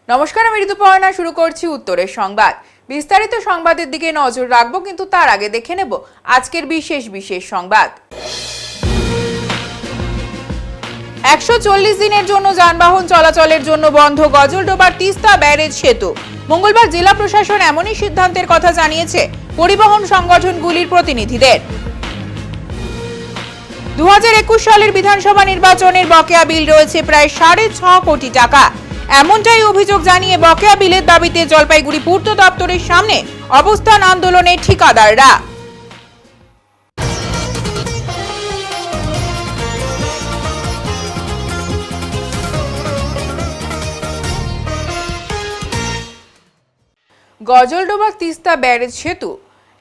নমস্কার, আমি ঋতুপর্ণা। শুরু করছি উত্তরের সংবাদ। বিস্তারিত সংবাদের দিকে নজর রাখবো, কিন্তু তার আগে দেখে নেব আজকের বিশেষ সংবাদ। 140 দিনের জন্য যানবাহন চলাচলের জন্য বন্ধ গজলডোবার তিস্তা ব্যারেজ সেতু। মঙ্গলবার জেলা প্রশাসন এমনই সিদ্ধান্তের কথা জানিয়েছে পরিবহন সংগঠনগুলির প্রতিনিধিদের। 2021 সালের বিধানসভা নির্বাচনের বকেয়া বিল রয়েছে প্রায় 6.5 কোটি টাকা। এমনটাই অভিযোগ জানিয়ে বকেয়া বিলের দাবিতে জলপাইগুড়ি পূর্ত দপ্তরের সামনে অবস্থান আন্দোলনে ঠিকাদাররা। গজলডোবা তিস্তা ব্যারেজ সেতু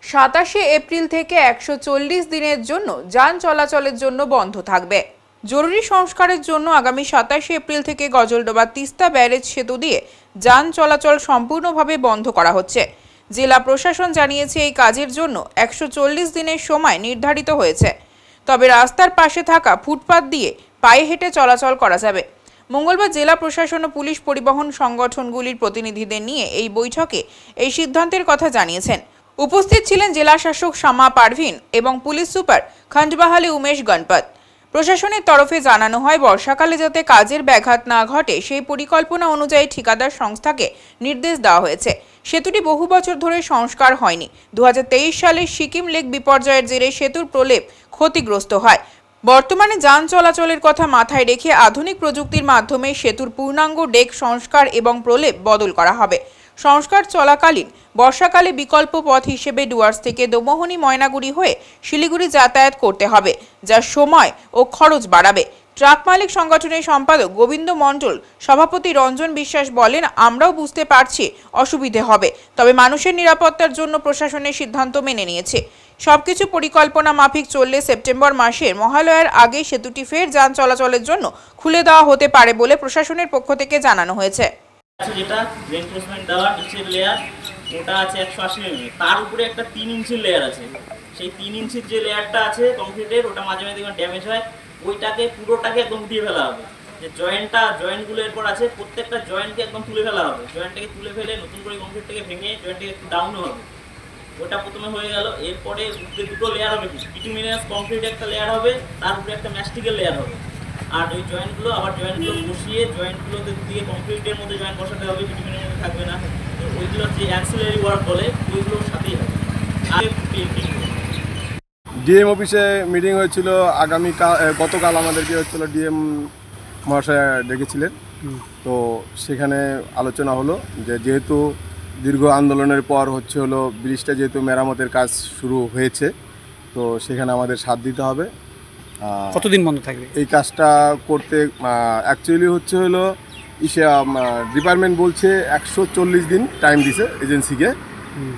27 এপ্রিল থেকে 140 দিনের জন্য যান চলাচলের জন্য বন্ধ থাকবে। জরুরি সংস্কারের জন্য আগামী 27 এপ্রিল থেকে গজলডোবা তিস্তা ব্যারেজ সেতু দিয়ে যান চলাচল সম্পূর্ণভাবে বন্ধ করা হচ্ছে। জেলা প্রশাসন জানিয়েছে এই কাজের জন্য 140 দিনের সময় নির্ধারিত হয়েছে। তবে রাস্তার পাশে থাকা ফুটপাত দিয়ে পায়ে হেঁটে চলাচল করা যাবে। মঙ্গলবার জেলা প্রশাসন ও পুলিশ পরিবহন সংগঠনগুলির প্রতিনিধিদের নিয়ে এই বৈঠকে এই সিদ্ধান্তের কথা জানিয়েছেন। উপস্থিত ছিলেন জেলা শাসক শামা পারভিন এবং পুলিশ সুপার খণ্ডবাহালি উমেশ গণপত। প্রশাসনের তরফে জানানো হয়, বর্ষাকালে যাতে কাজের ব্যাঘাত না ঘটে সেই পরিকল্পনা অনুযায়ী ঠিকাদার সংস্থাকে নির্দেশ দেওয়া হয়েছে। সেতুটি বহু বছর ধরে সংস্কার হয়নি। 2023 সালে সিকিম লেক বিপর্যয়ের জেরে সেতুর প্রলেপ ক্ষতিগ্রস্ত হয়। বর্তমানে যান চলাচলের কথা মাথায় রেখে আধুনিক প্রযুক্তির মাধ্যমে সেতুর পূর্ণাঙ্গ ডেক সংস্কার এবং প্রলেপ বদল করা হবে। সংস্কার চলাকালীন বর্ষাকালে বিকল্প পথ হিসেবে ডুয়ার্স থেকে দোমোহনী ময়নাগুড়ি হয়ে শিলিগুড়ি যাতায়াত করতে হবে, যা সময় ও খরচ বাড়াবে। ট্রাক মালিক সংগঠনের সম্পাদক গোবিন্দ মণ্ডল, সভাপতি রঞ্জন বিশ্বাস বলেন, আমরাও বুঝতে পারছি অসুবিধে হবে, তবে মানুষের নিরাপত্তার জন্য প্রশাসনের সিদ্ধান্ত মেনে নিয়েছে। সবকিছু পরিকল্পনা মাফিক চললে সেপ্টেম্বর মাসের মহালয়ার আগে সেতুটি ফের যান চলাচলের জন্য খুলে দেওয়া হতে পারে বলে প্রশাসনের পক্ষ থেকে জানানো হয়েছে। যেটা রেইনফোর্সমেন্ট দেওয়া নিচের লেয়ার ওটা আছে 180 mm, তার উপরে একটা 3 ইঞ্চির লেয়ার আছে। সেই 3 ইঞ্চির যে লেয়ারটা আছে কংক্রিটের, ওটা মাঝে মাঝে যখন ড্যামেজ হয় ওইটাকে পুরোটাকে একদম উঠিয়ে ফেলা হবে। যে জয়েন্টগুলো এরপর আছে, প্রত্যেকটা জয়েন্টকে একদম তুলে ফেলা হবে। জয়েন্টটাকে তুলে ফেলে নতুন করে কংক্রিটটাকে ভেঙে জয়েন্টটাকে একটু ডাউনও হবে। ওটা প্রথমে হয়ে গেল। এরপরে দুটো লেয়ার হবে, বিটুমিনাস কংক্রিট একটা লেয়ার হবে, তার উপরে একটা ম্যাস্টিকের লেয়ার হবে। আর ওই জয়েন্টগুলো বসিয়ে জয়েন্টগুলোতে দিয়ে কংক্রিটের মধ্যে জয়েন্ট বসাতে হবে, বিটুমিনের মধ্যে থাকবে না। ওইগুলো যে অ্যাক্সিলারি ওয়ার্ক বলে ওইগুলোর সাথেই হবে। ডিএম অফিসে মিটিং হয়েছিল গতকাল আমাদেরকে হচ্ছিল ডিএম মহাশয় ডেকেছিলেন। তো সেখানে আলোচনা হলো যে যেহেতু দীর্ঘ আন্দোলনের পর হলো ব্রিজটা যেহেতু মেরামতের কাজ শুরু হয়েছে, তো সেখানে আমাদের সাথ দিতে হবে। কতদিন বন্ধ থাকবে এই কাজটা করতে? অ্যাকচুয়ালি হলো ডিপার্টমেন্ট বলছে 140 দিন টাইম দিছে এজেন্সিকে।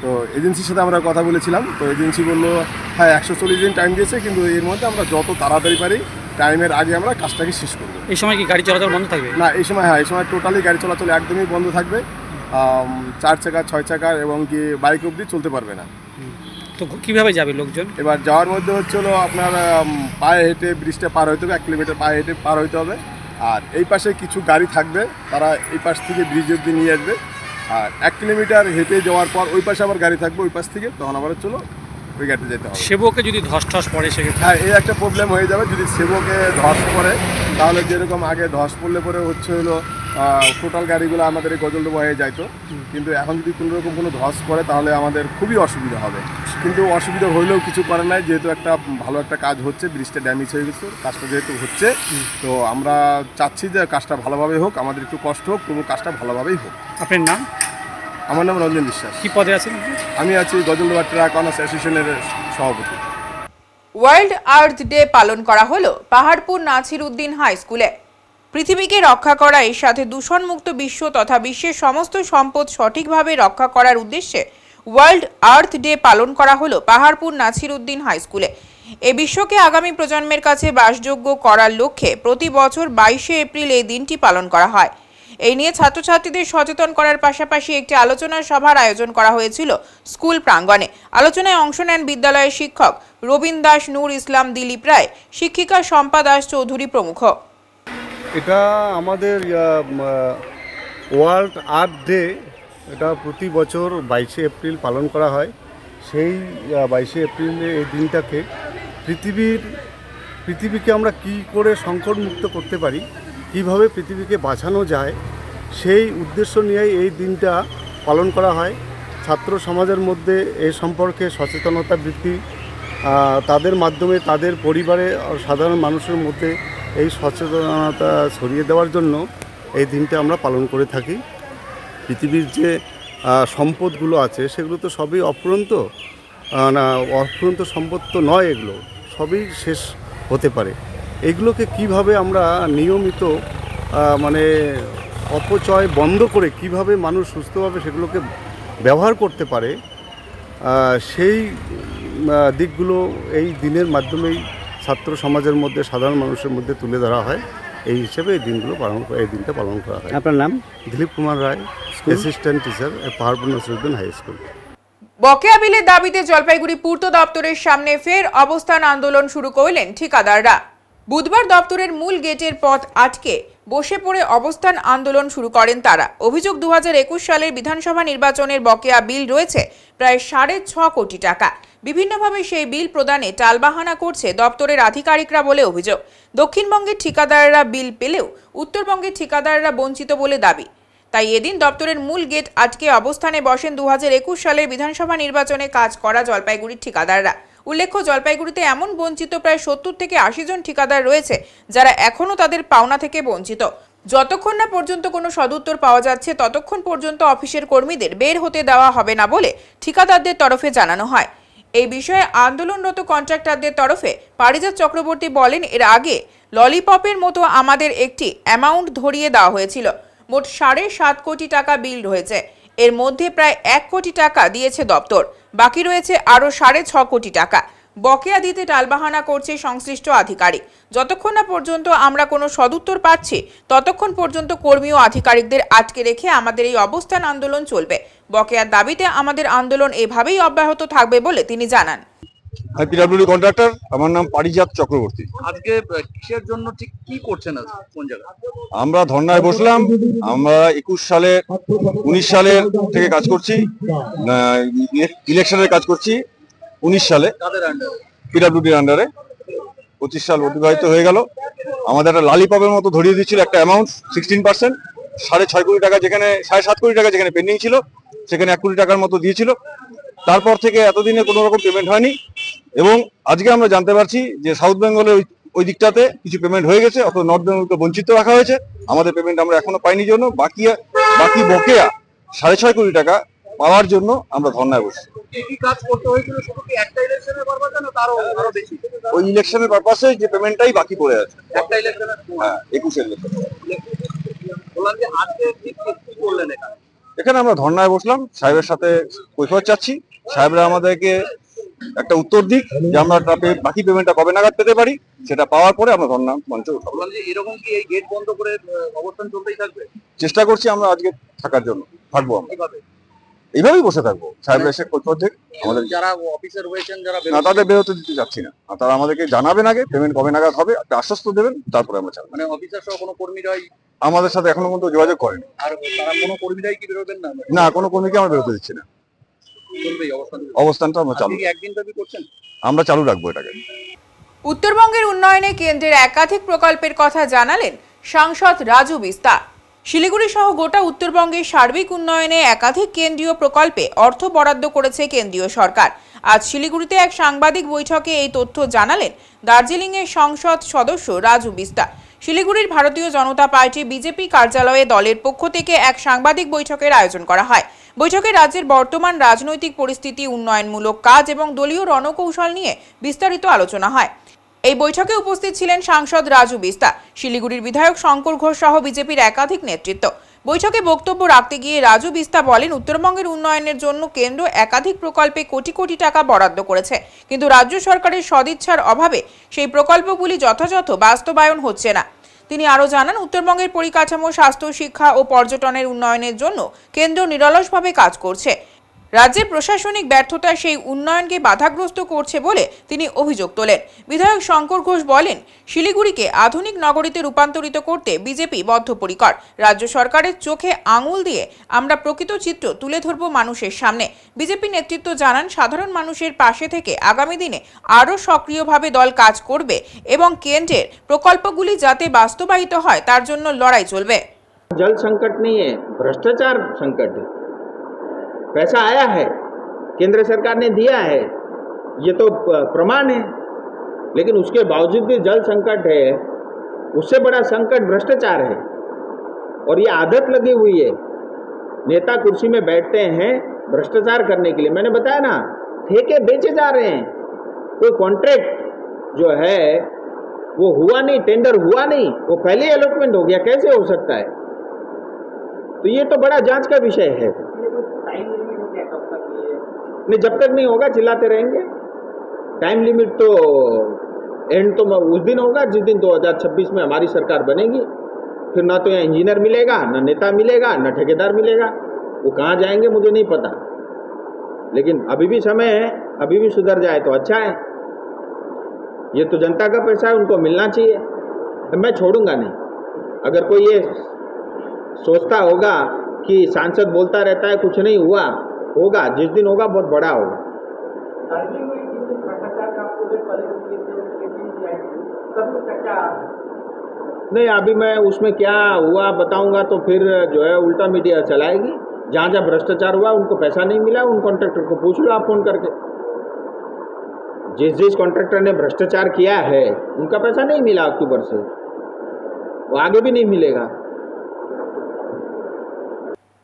তো এজেন্সির সাথে আমরা কথা বলেছিলাম, তো এজেন্সি বললো হ্যাঁ 140 দিন টাইম দিয়েছে, কিন্তু এর মধ্যে আমরা যত তাড়াতাড়ি পারি টাইমের আগে আমরা কাজটাকে শেষ করব। এই সময় কি গাড়ি চলাচল বন্ধ থাকবে? না, এই সময় টোটালি গাড়ি চলাচল একদমই বন্ধ থাকবে। 4 চাকা 6 চাকা এবং কি বাইক অবধি চলতে পারবে না। তো কিভাবে যাবে লোকজন? এবার যাওয়ার মধ্যে হলো আপনার পায়ে হেঁটে ব্রিজটা পার হইতে হবে, 1 কিলোমিটার পায়ে হেঁটে পার হইতে হবে। আর এই পাশে কিছু গাড়ি থাকবে, তারা এই পাশ থেকে ব্রিজ অবধি নিয়ে আসবে। আর 1 কিলোমিটার হেঁটে যাওয়ার পর ওই পাশে আবার গাড়ি থাকবে ওই পাশ থেকে, তখন আবার ওই গাড়িতে যেতে হবে। সেবকে যদি ধস পড়ে সেক্ষেত্রে? হ্যাঁ, এই একটা প্রবলেম হয়ে যাবে। যদি সেবকে ধস পড়ে তাহলে যেরকম আগে ধস পড়লে পরে হলো টোটাল গাড়িগুলো আমাদের এই গজলডোবা হয়ে যাইতো, কিন্তু এখন যদি কোনোরকম কোনো ধস পড়ে তাহলে আমাদের খুবই অসুবিধা হবে। কিন্তু অসুবিধা হইলেও কিছু করার নাই, যেহেতু একটা ভালো একটা কাজ হচ্ছে, ব্রিজটা ড্যামেজ হয়ে গেছে, কাজটা যেহেতু হচ্ছে, তো আমরা চাচ্ছি যে কাজটা ভালোভাবে হোক, আমাদের একটু কষ্ট হোক, তবু কাজটা ভালোভাবেই হোক। আপনার নাম? আমার নাম রঞ্জন বিশ্বাস। কি পদে আছেন? আমি আছি গজলডোবা ট্রাক অনার্স অ্যাসোসিয়েশনের সভাপতি। ওয়ার্ল্ড আর্থ ডে পালন করা হলো পাহাড়পুর নাছির উদ্দিন হাই স্কুলে। পৃথিবীকে রক্ষা করা, এর সাথে দূষণমুক্ত বিশ্ব তথা বিশ্বের সমস্ত সম্পদ সঠিকভাবে রক্ষা করার উদ্দেশ্যে ওয়ার্ল্ড আর্থ ডে পালন করা হলো পাহাড়পুর নাছির উদ্দিন হাই স্কুলে। এই বিশ্বকে আগামী প্রজন্মের কাছে বাসযোগ্য করার লক্ষ্যে প্রতি বছর 22 এপ্রিল এই দিনটি পালন করা হয়। এই নিয়ে ছাত্রছাত্রীদের সচেতন করার পাশাপাশি একটি আলোচনা সভার আয়োজন করা হয়েছিল স্কুল প্রাঙ্গণে। আলোচনায় অংশ নেন বিদ্যালয়ের শিক্ষক রবীন দাস, নূর ইসলাম, দিলীপ রায়, শিক্ষিকা শম্পা দাস চৌধুরী প্রমুখ। এটা আমাদের ওয়ার্ল্ড আর্থ ডে এটা প্রতি বছর 22শে এপ্রিল পালন করা হয়। সেই 22শে এপ্রিলে এই দিনটাকে পৃথিবীকে আমরা কি করে সংকটমুক্ত করতে পারি, কিভাবে পৃথিবীকে বাঁচানো যায়, সেই উদ্দেশ্য নিয়েই এই দিনটা পালন করা হয়। ছাত্র সমাজের মধ্যে এ সম্পর্কে সচেতনতা বৃদ্ধি, তাদের মাধ্যমে তাদের পরিবারে সাধারণ মানুষের মধ্যে এই সচেতনতা ছড়িয়ে দেওয়ার জন্য এই দিনটা আমরা পালন করে থাকি। পৃথিবীর যে সম্পদগুলো আছে সেগুলো তো সবই অফুরন্ত, না অফুরন্ত সম্পদ তো নয়, এগুলো সবই শেষ হতে পারে। এগুলোকে কিভাবে আমরা নিয়মিত মানে অপচয় বন্ধ করে কিভাবে মানুষ সুস্থভাবে সেগুলোকে ব্যবহার করতে পারে, সেই দিকগুলো এই দিনের মাধ্যমেই ছাত্র সমাজের মধ্যে সাধারণ মানুষের মধ্যে তুলে ধরা হয়। এই হিসেবে এই দিনটা পালন করা হয়। আপনার নাম? Dilip Kumar Roy, assistant teacher, Paharpur Nasiruddin high school. বকেয়া বিলের দাবিতে জলপাইগুড়ি পূর্ত দপ্তরের সামনে ফের অবস্থান আন্দোলন শুরু করলেন ঠিকাদাররা। বুধবার দপ্তরের মূল গেটের পথ আটকে বসে পড়ে অবস্থান আন্দোলন শুরু করেন তারা। অভিযোগ 2021 সালের বিধানসভা নির্বাচনের বকেয়া বিল রয়েছে প্রায় 6.5 কোটি টাকা। বিভিন্নভাবে সেই বিল প্রদানে টালবাহানা করছে দপ্তরের আধিকারিকরা বলে অভিযোগ। দক্ষিণবঙ্গের ঠিকাদাররা বিল পেলেও উত্তরবঙ্গের ঠিকাদাররা বঞ্চিত বলে দাবি। তাই এদিন দপ্তরের মূল গেট আটকে অবস্থানে বসেন 2021 সালের বিধানসভা নির্বাচনে কাজ করা জলপাইগুড়ির ঠিকাদাররা। উল্লেখ্য, জলপাইগুড়িতে এমন বঞ্চিত প্রায় 70 থেকে 80 জন ঠিকাদার রয়েছে যারা এখনও তাদের পাওনা থেকে বঞ্চিত। যতক্ষণ না পর্যন্ত কোনো সদুত্তর পাওয়া যাচ্ছে ততক্ষণ পর্যন্ত অফিসের কর্মীদের বের হতে দেওয়া হবে না বলে ঠিকাদারদের তরফে জানানো হয়। এই বিষয়ে আন্দোলনরত কন্ট্রাক্টরদের তরফে পারিজাত চক্রবর্তী বলেন, এর আগে ললিপপের মতো আমাদের একটি অ্যামাউন্ট ধরিয়ে দেওয়া হয়েছিল। মোট 7.5 কোটি টাকা বিল রয়েছে। এর মধ্যে প্রায় 1 কোটি টাকা দিয়েছে দপ্তর, বাকি রয়েছে আরও 6.5 কোটি টাকা। বকেয়া দিতে টালবাহানা করছে সংশ্লিষ্ট আধিকারিক। যতক্ষণ না পর্যন্ত আমরা কোনো সদুত্তর পাচ্ছি ততক্ষণ পর্যন্ত কর্মী ও আধিকারিকদের আটকে রেখে আমাদের এই অবস্থান আন্দোলন চলবে। বকেয়ার দাবিতে আমাদের আন্দোলন এভাবেই অব্যাহত থাকবে বলে তিনি জানান। পিডব্লিউডি কন্ট্রাক্টর, আমার নাম পারিজাত চক্রবর্তী। আজকে কিসের জন্য ঠিক কি করছেন, আজ কোন জায়গায়? আমরা ধর্নায় বসলাম। আমরা 21 সালের 19 সালের থেকে কাজ করছি, ইলেকশনের কাজ করছি 19 সালে কাদের আন্ডারে? পিডব্লিউডির আন্ডারে। 25 সাল অতিবাহিত হয়ে গেল। আমাদের একটা লালিপপের মতো ধরিয়ে দিচ্ছিল একটা অ্যামাউন্ট 16%, 6.5 কোটি টাকা যেখানে 7.5 কোটি টাকা যেখানে পেন্ডিং ছিল সেখানে 1 কোটি টাকার মতো দিয়েছিল। তারপর থেকে এতদিনে কোনো রকম পেমেন্ট হয়নি এবং আজকে আমরা জানতে পারছি যে সাউথ বেঙ্গলের ওই দিকটাতে কিছু পেমেন্ট হয়ে গেছে, অথবা নর্থ বেঙ্গলকে বঞ্চিত রাখা হয়েছে। আমাদের পেমেন্ট আমরা এখনো পাইনি জন্য বাকি বকেয়া 6.5 কোটি টাকা পাওয়ার জন্য আমরা ধর্নায় বসছি। কি কাজ করতে হয়েছিল? শুধু কি একটা ইলেকশনের পারপাসে না তারও বেশি? ওই ইলেকশনের পারপাসে যে পেমেন্টটাই বাকি পড়ে আছে। একটা ইলেকশনের? হ্যাঁ, 21 ইলেকশন। বললাম যে আজকে কি করলেন এখানে? এখানে আমরা ধর্নায় বসলাম, সাহেবের সাথে কৈফিয়ত চাচ্ছি। সাহেবরা আমাদেরকে একটা উত্তর দিক যে আমরা বাকি পেমেন্টটা কবে নাগাদ পেতে পারি, সেটা পাওয়ার পরে আমরা ধর্না মঞ্চে উঠাবো। বললাম যে এরকম কি এই গেট বন্ধ করে অবস্থান চলতেই থাকবে? চেষ্টা করছি আমরা আজকে থাকার জন্য, থাকবো আমরা কিভাবে? এইভাবেই বসে থাকবো। সাহেবরা এসে কৈফিয়ত দিক আমাদের, যারা অফিসার রয়েছেন যারা না তাদের বেরোতে দিতে যাচ্ছি না। আর তারা আমাদেরকে জানাবেন আগে পেমেন্ট কবে নাগাদ হবে, একটা আশ্বস্ত দেবেন, তারপরে আমরা ছাড়বো। মানে অফিসার সহ কোনো কর্মীরাই আমাদের সাথে এখনো পর্যন্ত যোগাযোগ করেনি। আর তারা কোনো কর্মীরাই কি বেরোবেন না? না, কোনো কর্মীকে আমরা বেরোতে দিচ্ছি না। চলবেই অবস্থান? অবস্থানটা আমরা চালু, একদিন দাবি করছেন? আমরা চালু রাখবো এটাকে। উত্তরবঙ্গের উন্নয়নে কেন্দ্রের একাধিক প্রকল্পের কথা জানালেন সাংসদ রাজু বিস্তা। শিলিগুড়ি সহ গোটা উত্তরবঙ্গের সার্বিক উন্নয়নে একাধিক কেন্দ্রীয় প্রকল্পে অর্থ বরাদ্দ করেছে কেন্দ্রীয় সরকার। আজ শিলিগুড়িতে এক সাংবাদিক বৈঠকে এই তথ্য জানালেন দার্জিলিংয়ের সংসদ সদস্য রাজু বিস্তা। শিলিগুড়ির ভারতীয় জনতা পার্টি বিজেপি কার্যালয়ে দলের পক্ষ থেকে এক সাংবাদিক বৈঠকের আয়োজন করা হয়। বৈঠকে রাজ্যের বর্তমান রাজনৈতিক পরিস্থিতি, উন্নয়নমূলক কাজ এবং দলীয় রণকৌশল নিয়ে বিস্তারিত আলোচনা হয়। এই বৈঠকে উপস্থিত ছিলেন সাংসদ রাজু বিস্তা, শিলিগুড়ির বিধায়ক শঙ্কর ঘোষ সহ বিজেপির একাধিক নেতৃত্ব। বৈঠকে বক্তব্য রাখতে গিয়ে রাজু বিস্তা বলেন, উত্তরবঙ্গের উন্নয়নের জন্য কেন্দ্র একাধিক প্রকল্পে কোটি কোটি টাকা বরাদ্দ করেছে, কিন্তু রাজ্য সরকারের সদিচ্ছার অভাবে সেই প্রকল্পগুলি যথাযথ বাস্তবায়ন হচ্ছে না। তিনি আরও জানান, উত্তরবঙ্গের পরিকাঠামো, স্বাস্থ্য, শিক্ষা ও পর্যটনের উন্নয়নের জন্য কেন্দ্র নিরলসভাবে কাজ করছে। রাজ্যের প্রশাসনিক ব্যর্থতা সেই উন্নয়নকে বাধাগ্রস্ত করছে বলে তিনি অভিযোগ তোলেন। বিধায়ক শঙ্কর ঘোষ বলেন, শিলিগুড়িকে আধুনিক নগরীতে রূপান্তরিত করতে বিজেপি বদ্ধপরিকর। রাজ্য সরকারের চোখে আঙুল দিয়ে আমরা প্রকৃত চিত্র তুলে ধরব মানুষের সামনে। বিজেপি নেতৃত্ব জানান, সাধারণ মানুষের পাশে থেকে আগামী দিনে আরও সক্রিয়ভাবে দল কাজ করবে এবং কেন্দ্রের প্রকল্পগুলি যাতে বাস্তবায়িত হয় তার জন্য লড়াই চলবে। जल संकट नहीं है, भ्रष्टाचार संकट है। पैसा आया है, केंद्र सरकार ने दिया है, ये तो प्रमाण है, लेकिन उसके बावजूद भी जल संकट है। उससे बड़ा संकट भ्रष्टाचार है और ये आदत लगी हुई है। नेता कुर्सी में बैठते हैं भ्रष्टाचार करने के लिए। मैंने बताया ना, ठेके बेचे जा रहे हैं। कोई कॉन्ट्रैक्ट जो है वो हुआ नहीं, टेंडर हुआ नहीं, वो पहले अलॉटमेंट हो गया, कैसे हो सकता है? तो ये तो बड़ा जांच का विषय है। नहीं, जब तक नहीं होगा चिल्लाते रहेंगे। टाइम लिमिट तो एंड तो उस दिन होगा जिस दिन 2026 में हमारी सरकार बनेगी। फिर ना तो यहाँ इंजीनियर मिलेगा, ना नेता मिलेगा, ना ठेकेदार मिलेगा। वो कहाँ जाएंगे मुझे नहीं पता, लेकिन अभी भी समय है, अभी भी सुधर जाए तो अच्छा है। ये तो जनता का पैसा है, उनको मिलना चाहिए। मैं छोड़ूंगा नहीं। अगर कोई ये सोचता होगा कि सांसद बोलता रहता है कुछ नहीं हुआ, होगा, जिस दिन होगा बहुत बड़ा होगा। नहीं, अभी मैं उसमें क्या हुआ बताऊंगा तो फिर जो है उल्टा मीडिया चलाएगी। जहाँ जहाँ भ्रष्टाचार हुआ उनको पैसा नहीं मिला, उन कॉन्ट्रैक्टर को पूछ लो आप फोन करके। जिस कॉन्ट्रैक्टर ने भ्रष्टाचार किया है उनका पैसा नहीं मिला अक्टूबर से, वो आगे भी नहीं मिलेगा।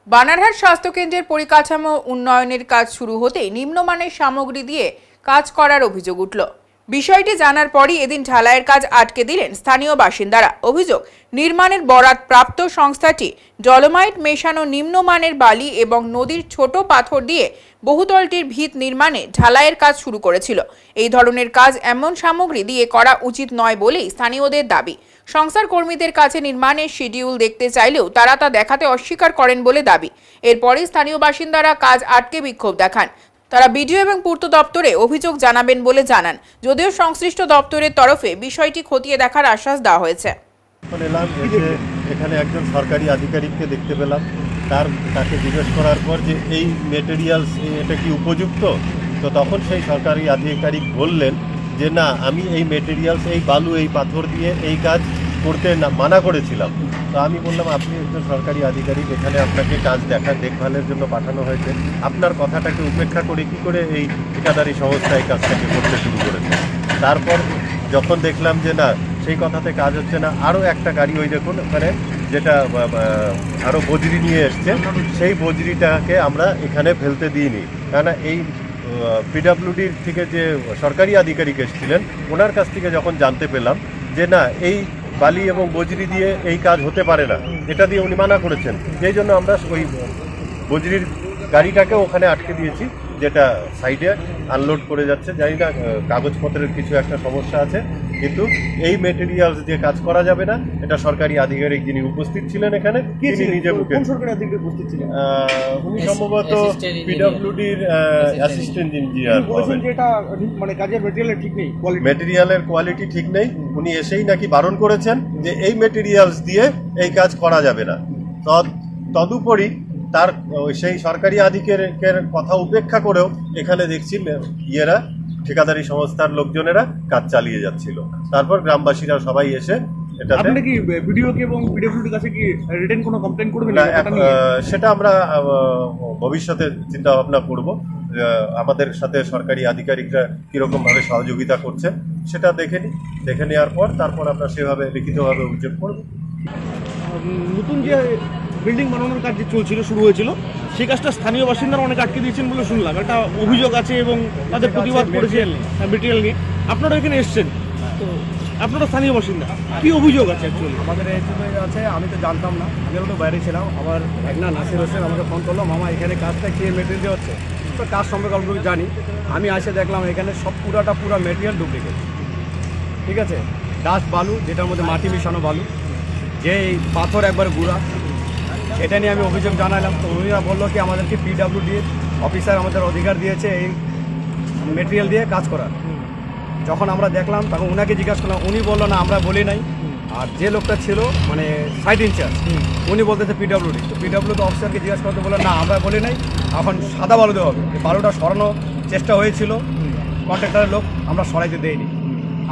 বানারহাট স্বাস্থ্যকেন্দ্রের পরিকাঠামো উন্নয়নের কাজ শুরু হতেই নিম্নমানের সামগ্রী দিয়ে কাজ করার অভিযোগ উঠল। বিষয়টি জানার পরই এদিন ঢালাইয়ের কাজ আটকে দিলেন স্থানীয় বাসিন্দারা। অভিযোগ, নির্মাণের বরাত প্রাপ্ত সংস্থাটি ডলোমাইট মেশানো নিম্নমানের বালি এবং নদীর ছোট পাথর দিয়ে বহুতলটির ভিত নির্মাণে ঢালাইয়ের কাজ শুরু করেছিল। এই ধরনের কাজ এমন সামগ্রী দিয়ে করা উচিত নয় বলেই স্থানীয়দের দাবি। সংস্থার কর্মীদের কাছে নির্মাণের শিডিউল দেখতে চাইলেও তারা তা দেখাতে অস্বীকার করেন বলে দাবি। এরপরই স্থানীয় বাসিন্দারা কাজ আটকে বিক্ষোভ দেখান। তারা বিডিও এবং পূর্ত দপ্তরে অভিযোগ জানাবেন বলে জানান। যদিও সংশ্লিষ্ট দপ্তরের তরফে বিষয়টি খতিয়ে দেখার আশ্বাস দেওয়া হয়েছে। এখানে একজন সরকারি আধিকারিককে দেখতে পেলাম। তাকে জিজ্ঞেস করার পর যে এই মেটেরিয়ালস এটা কি উপযুক্ত, তো তখন সেই সরকারি আধিকারিক বললেন যে না, আমি এই মেটেরিয়ালস, এই বালু, এই পাথর দিয়ে এই কাজ করতে মানা করেছিলাম। তো আমি বললাম, আপনি একজন সরকারি আধিকারিক, এখানে আপনাকে কাজ দেখভালের জন্য পাঠানো হয়েছে, আপনার কথাটাকে উপেক্ষা করে কি করে এই ঠিকাদারি সংস্থা এই কাজটাকে করতে শুরু করেছে। তারপর যখন দেখলাম যে না, সেই কথাতে কাজ হচ্ছে না, আরও একটা গাড়ি ওই দেখুন ওখানে যেটা আরও বজরি নিয়ে এসছে, সেই বজরিটাকে আমরা এখানে ফেলতে দিইনি। কেননা এই পিডাব্লিউডির থেকে যে সরকারি আধিকারিক এসেছিলেন, ওনার কাছ থেকে যখন জানতে পেলাম যে না, এই বালি এবং বজরি দিয়ে এই কাজ হতে পারে না, এটা দিয়ে উনি মানা করেছেন, সেই জন্য আমরা ওই বজরির গাড়িটাকে ওখানে আটকে দিয়েছি, যেটা সাইডে আনলোড করে যাচ্ছে। জানি না কাগজপত্রের কিছু একটা সমস্যা আছে, কিন্তু এই মেটেরিয়ালস দিয়ে কাজ করা যাবে না। এটা সরকারি আধিকারিক যিনি উপস্থিত ছিলেন এখানে, তিনি নিজে মুখে, উনি সম্ভবত পিডব্লিউডির অ্যাসিস্ট্যান্ট ইঞ্জিনিয়ার। মানে কাজের মেটেরিয়ালের কোয়ালিটি ঠিক নেই। উনি এসেই নাকি বারণ করেছেন যে এই মেটেরিয়ালস দিয়ে এই কাজ করা যাবে না। তদুপরি তার সেই সরকারি আধিকারিকের কথা উপেক্ষা করেও এখানে দেখছি ঠিকাদারি সংস্থার লোকজনেরা কাজ চালিয়ে যাচ্ছিল। তারপর গ্রামবাসীরা সবাই এসে এটাতে কি ভিডিওকে এবং পিডব্লিউডির কাছে কি রিটেন কোনো কমপ্লেইন করবেন না, সেটা আমরা ভবিষ্যতে চিন্তা ভাবনা করব। আমাদের সাথে সরকারি আধিকারিকরা কিরকম ভাবে সহযোগিতা করছে সেটা দেখে নেওয়ার পর তারপর আমরা সেভাবে লিখিতভাবে অভিযোগ করব। নতুন যে বিল্ডিং বানানোর কাজ যে চলছিল, শুরু হয়েছিল, সেই কাজটা স্থানীয় বাসিন্দারা অনেক আটকে দিয়েছেন বলে শুনলাম। একটা অভিযোগ আছে এবং তাদের প্রতিবাদ করেছেন মেটেরিয়াল নিয়ে। আপনারা এখানে এসছেন, তো আপনারা স্থানীয় বাসিন্দা, কি অভিযোগ আছে অ্যাকচুয়ালি? আমাদের এইভাবে আছে, আমি তো জানতাম না, আমি তো বাইরে ছিলাম। আমার একনা নাসির হোসেন আমাকে ফোন করলো, মামা এখানে কাজটা কে মেটেরিয়াল দিয়ে হচ্ছে। তো কাজ সম্পর্কে অল্প জানি। আমি এসে দেখলাম এখানে সব পুরা মেটেরিয়াল ডুপ্লিকেট। ঠিক আছে, ডাস্ট বালু, যেটার মধ্যে মাটি মিশানো বালু, যে পাথর একবার গুঁড়া, এটা নিয়ে আমি অভিযোগ জানালাম। তো উনিরা বললো কি আমাদেরকে পিডব্লিউডির অফিসার আমাদের অধিকার দিয়েছে এই মেটেরিয়াল দিয়ে কাজ করার। যখন আমরা দেখলাম তখন ওনাকে জিজ্ঞাসা করলাম, উনি বললো না আমরা বলি নাই। আর যে লোকটা ছিল মানে সাইড ইনচার্জ উনি বলতেছে পিডব্লিউডি, তো পিডব্লিউডি অফিসারকে জিজ্ঞাসা করতে বললেন না আমরা বলি নাই, এখন সাদা বালু দেওয়া হবে। এই বালুটা সরানোর চেষ্টা হয়েছিল, কন্ট্রাক্টরের লোক আমরা সরাইতে দেইনি।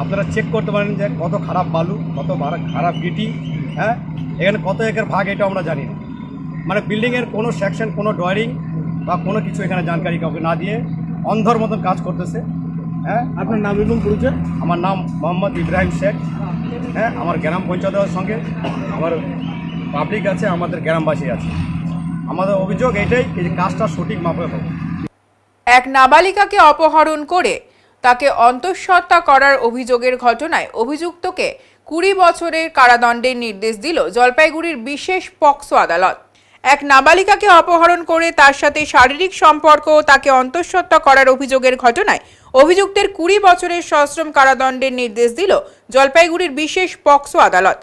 আপনারা চেক করতে পারেন যে কত খারাপ বালু, কত খারাপ গিটি, হ্যাঁ এখানে কত একর ভাগ এটা আমরা জানি না। মানে বিল্ডিংয়ের কোনো সেকশন, কোনো ড্রয়িং বা কোনো কিছু এখানে জানকারি কাউকে না দিয়ে অন্ধর মতন কাজ করতেছে। হ্যাঁ, আপনার নাম এবং পরিচয়? আমার নাম মোহাম্মদ ইব্রাহিম শেখ। হ্যাঁ, আমার গ্রাম পঞ্চায়েতের সঙ্গে আমার পাবলিক আছে, আমাদের গ্রামবাসী আছে। আমাদের অভিযোগ এটাই যে কাজটা সঠিক মাপে হবে। এক নাবালিকাকে অপহরণ করে তাকে অন্তঃসত্ত্বা করার অভিযোগের ঘটনায় অভিযুক্তকে 20 বছরের কারাদণ্ডের নির্দেশ দিল জলপাইগুড়ির বিশেষ পক্সো আদালত। এক নাবালিকাকে অপহরণ করে তার সাথে শারীরিক সম্পর্ক ও তাকে অন্তঃসত্ত্বা করার অভিযোগের ঘটনায় অভিযুক্তের 20 বছরের সশ্রম কারাদণ্ডের নির্দেশ দিল জলপাইগুড়ির বিশেষ পক্সো আদালত।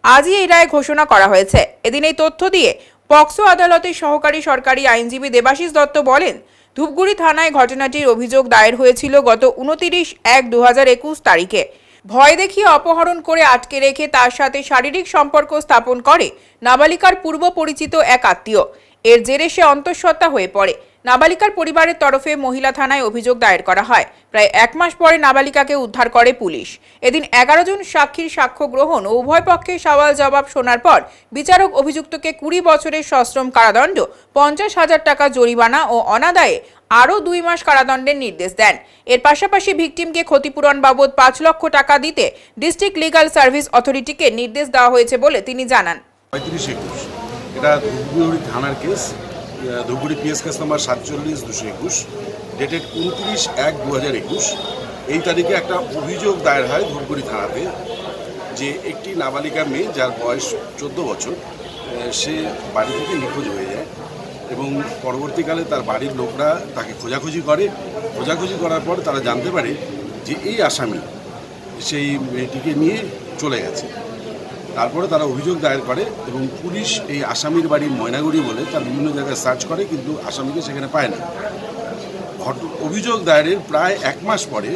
আজই এই রায় ঘোষণা করা হয়েছে। এদিন এই তথ্য দিয়ে পক্সো আদালতের সহকারী সরকারি আইনজীবী দেবাশিস দত্ত বলেন, ধূপগুড়ি থানায় ঘটনাটির অভিযোগ দায়ের হয়েছিল গত 29/1/2021 তারিখে। ভয় দেখিয়ে অপহরণ করে আটকে রেখে তার সাথে শারীরিক সম্পর্ক স্থাপন করে নাবালিকার পূর্ব পরিচিত এক আত্মীয়। এর জেরে সে অন্তঃসত্ত্বা হয়ে পড়ে। নাবালিকার পরিবারের তরফে মহিলা থানায় অভিযোগ দায়ের করা হয়। প্রায় 1 মাস পরে নাবালিকাকে উদ্ধার করে পুলিশ। এদিন 11 জন সাক্ষীর সাক্ষ্য গ্রহণ ও উভয় পক্ষের সওয়াল জবাব শোনার পর বিচারক অভিযুক্তকে 20 বছরের সশ্রম কারাদণ্ড, 50,000 টাকা জরিমানা ও অনাদায়ে আরও 2 মাস কারাদণ্ডের নির্দেশ দেন। এর পাশাপাশি ভিকটিমকে ক্ষতিপূরণ বাবদ 5 লক্ষ টাকা দিতে ডিস্ট্রিক্ট লিগাল সার্ভিস অথরিটিকে নির্দেশ দেওয়া হয়েছে বলে তিনি জানান। 35-21 এটা ধূপগুড়ি থানার case, Dhupguri PS case number 47-221, dated 29/1/2021। এই তারিখে একটা অভিযোগ দায়ের হয় ধূপগুড়ি থানাতে যে একটি নাবালিকা মেয়ে যার বয়স 14 বছর সে বাড়ি থেকে নিখোঁজ হয়ে যায় এবং পরবর্তীকালে তার বাড়ির লোকরা তাকে খোঁজাখুঁজি করার পর তারা জানতে পারে যে এই আসামি সেই মেয়েটিকে নিয়ে চলে গেছে। তারপরে তারা অভিযোগ দায়ের করে এবং পুলিশ এই আসামির বাড়ি ময়নাগুড়ি বলে তার বিভিন্ন জায়গায় সার্চ করে, কিন্তু আসামিকে সেখানে পায় না। অভিযোগ দায়েরের প্রায় 1 মাস পরে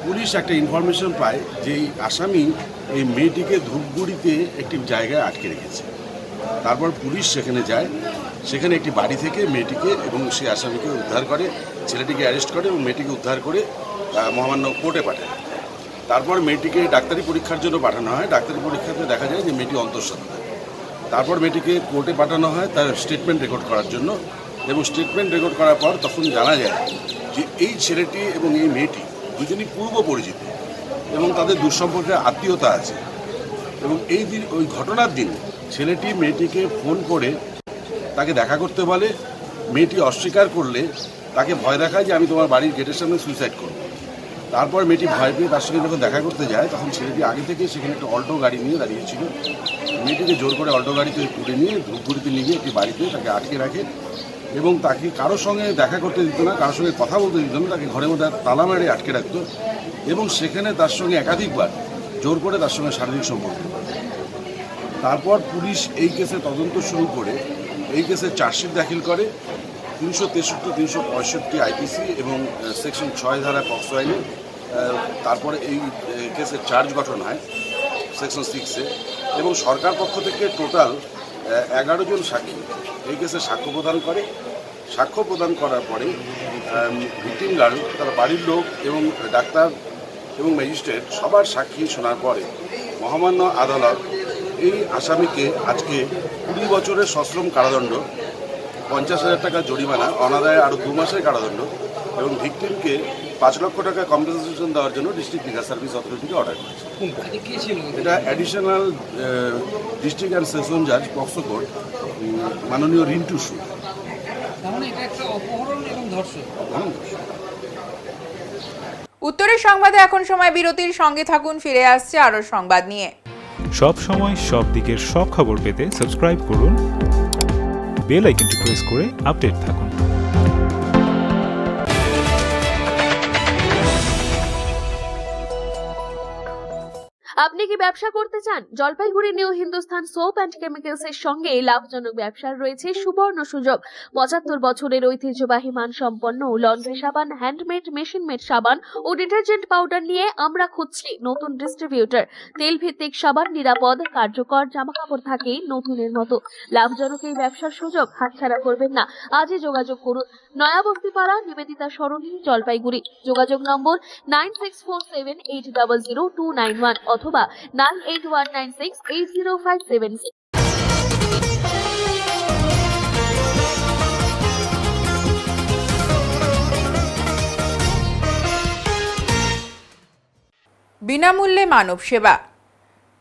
পুলিশ একটা ইনফরমেশন পায় যে এই আসামি এই মেয়েটিকে ধূপগুড়িতে একটি জায়গায় আটকে রেখেছে। তারপর পুলিশ সেখানে যায়, সেখানে একটি বাড়ি থেকে মেয়েটিকে এবং সেই আসামিকে উদ্ধার করে, ছেলেটিকে অ্যারেস্ট করে এবং মেয়েটিকে উদ্ধার করে মহামান্য কোর্টে পাঠায়। তারপর মেয়েটিকে ডাক্তারি পরীক্ষার জন্য পাঠানো হয়। ডাক্তারি পরীক্ষাতে দেখা যায় যে মেয়েটি অন্তঃসত্ত্বা। তারপর মেয়েটিকে কোর্টে পাঠানো হয় তার স্টেটমেন্ট রেকর্ড করার জন্য, এবং স্টেটমেন্ট রেকর্ড করার পর তখন জানা যায় যে এই ছেলেটি এবং এই মেয়েটি দুজনই পূর্ব পরিচিত এবং তাদের দুঃসম্পর্কের আত্মীয়তা আছে। এবং এই দিন, ওই ঘটনার দিন ছেলেটি মেয়েটিকে ফোন করে তাকে দেখা করতে বলে। মেয়েটি অস্বীকার করলে তাকে ভয় দেখায় যে আমি তোমার বাড়ির গেটের সামনে সুইসাইড করব। তারপর মেয়েটি ভয় পেয়ে তার সঙ্গে যখন দেখা করতে যায় তখন ছেলেটি আগে থেকে সেখানে একটা অল্টো গাড়ি নিয়ে দাঁড়িয়েছিল। মেয়েটিকে জোর করে অল্টো গাড়িতে তুলে নিয়ে ধূপগুড়িতে নিয়ে গিয়ে একটি বাড়িতে তাকে আটকে রাখে এবং তাকে কারোর সঙ্গে দেখা করতে দিত না, কারোর সঙ্গে কথা বলতে দিত না, তাকে ঘরের মধ্যে তালা মেরে আটকে রাখত এবং সেখানে তার সঙ্গে একাধিকবার জোর করে তার সঙ্গে শারীরিক সম্পর্ক। তারপর পুলিশ এই কেসে তদন্ত শুরু করে এই কেসে চার্জশিট দাখিল করে 363-365 আইপিসি এবং সেকশন 6 ধারা পক্সো আইনে। তারপরে এই কেসের চার্জ গঠন হয় সেকশন 6-এ এবং সরকার পক্ষ থেকে টোটাল 11 জন সাক্ষী এই কেসে সাক্ষ্য প্রদান করে। সাক্ষ্য প্রদান করার পরে ভিকটিম গার্ল, তার বাড়ির লোক এবং ডাক্তার এবং ম্যাজিস্ট্রেট সবার সাক্ষী শোনার পরে মহামান্য আদালত এই আসামিকে আজকে 20 বছরের সশ্রম কারাদণ্ড, 50,000 টাকা জরিমানা, অনাদায়ে আরও 2 মাসের কারাদণ্ড এবং ভিকটিমকে 5 লক্ষ টাকা কম্পেনসেশন দেওয়ার জন্য ডিস্ট্রিক্ট লিগাল সার্ভিস অথরিটিকে অর্ডার করেছে। এটা অ্যাডিশনাল ডিস্ট্রিক্ট অ্যান্ড সেশন জাজ পক্সো কোর্ট মাননীয় রিন্টু সু। উত্তরের সংবাদে এখন সময় বিরতির, সঙ্গে থাকুন, ফিরে আসছে আরও সংবাদ নিয়ে। সব সময় সব দিকের সব খবর পেতে সাবস্ক্রাইব করুন, বেল আইকনটি প্রেস করে আপডেট থাকুন। আপনি কি ব্যবসা করতে চান? Jalpaiguri new Hindustan soap and chemicals এর সঙ্গে লাভজনক ব্যবসার রয়েছে সুবর্ণ সুযোগ। 75 বছরের ঐতিহ্যবাহী মানসম্পন্ন লন্ড্রি সাবান, হ্যান্ডমেড, মেশিন মেড সাবান ও ডিটারজেন্ট পাউডার নিয়ে আমরা খুঁজছি নতুন ডিস্ট্রিবিউটর। তেল ভিত্তিক সাবান, নিরাপদ, কার্যকর, জামাকাপড় থাকে নতুনের মতো। লাভজনক এই ব্যবসার সুযোগ হাতছাড়া করবেন না। আজই যোগাযোগ করুন। নয়াবস্তিপাড়া, নিবেদিতা সরণি, জলপাইগুড়ি। যোগাযোগ নম্বর 9647800291 অথবা 9819680576। বিনামূল্যে মানব সেবা,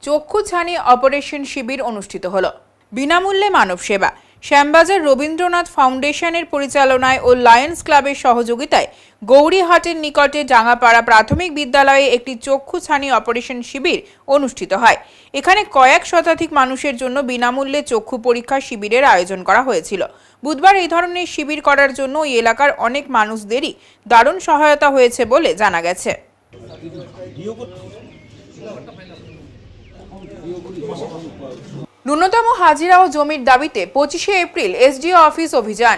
চক্ষু ছানি অপারেশন শিবির অনুষ্ঠিত হলো। বিনামূল্যে মানব সেবা শ্যামবাজার রবীন্দ্রনাথ ফাউন্ডেশনের পরিচালনায় ও লায়ন্স ক্লাবের সহযোগিতায় গৌরীহাটের নিকটে ডাঙ্গাপাড়া প্রাথমিক বিদ্যালয়ে একটি চক্ষু ছানি অপারেশন শিবির অনুষ্ঠিত হয়। এখানে কয়েক শতাধিক মানুষের জন্য বিনামূল্যে চক্ষু পরীক্ষা শিবিরের আয়োজন করা হয়েছিল। বুধবার এই ধরনের শিবির করার জন্য ওই এলাকার অনেক মানুষদেরই দারুণ সহায়তা হয়েছে বলে জানা গেছে। ন্যূনতম হাজিরা ও জমির দাবিতে 25শে এপ্রিল এসডিও অফিস অভিযান।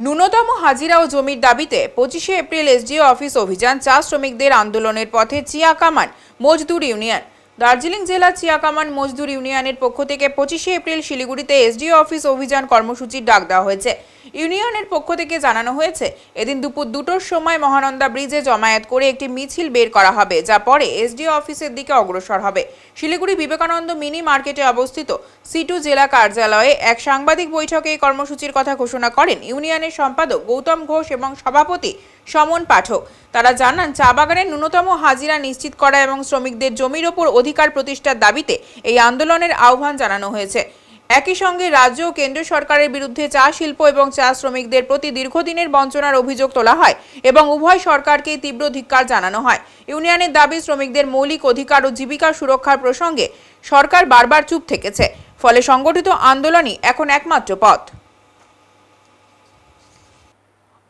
ন্যূনতম হাজিরা ও জমির দাবিতে 25শে এপ্রিল এসডিও অফিস অভিযান। চা শ্রমিকদের আন্দোলনের পথে চিয়াকামান মজদুর ইউনিয়ন। দার্জিলিং জেলা চিয়াকামান মজদুর ইউনিয়নের পক্ষ থেকে 25শে এপ্রিল শিলিগুড়িতে এসডিও অফিস অভিযান কর্মসূচির ডাক দেওয়া হয়েছে। ইউনিয়নের পক্ষ থেকে জানানো হয়েছে, এদিন দুপুর 2টোর সময় মহানন্দা ব্রিজে জমায়েত করে একটি মিছিল বের করা হবে, যা পরে এসডিও অফিসের দিকে অগ্রসর হবে। শিলিগুড়ি বিবেকানন্দ মিনি মার্কেটে অবস্থিত C2 জেলা কার্যালয়ে এক সাংবাদিক বৈঠকে এই কর্মসূচির কথা ঘোষণা করেন ইউনিয়নের সম্পাদক গৌতম ঘোষ এবং সভাপতি সমন পাঠক। তারা জানান, চা বাগানের ন্যূনতম হাজিরা নিশ্চিত করা এবং শ্রমিকদের জমির ওপর অধিকার প্রতিষ্ঠার দাবিতে এই আন্দোলনের আহ্বান জানানো হয়েছে। একই সঙ্গে রাজ্য ও কেন্দ্র সরকারের বিরুদ্ধে চা শিল্প এবং চা শ্রমিকদের প্রতি দীর্ঘদিনের বঞ্চনার অভিযোগ তোলা হয় এবং উভয় সরকারকে তীব্র ধিক্কার জানানো হয়। ইউনিয়নের দাবি, শ্রমিকদের মৌলিক অধিকার ও জীবিকা সুরক্ষার প্রসঙ্গে সরকার বারবার চুপ থেকেছে, ফলে সংগঠিত আন্দোলনই এখন একমাত্র পথ।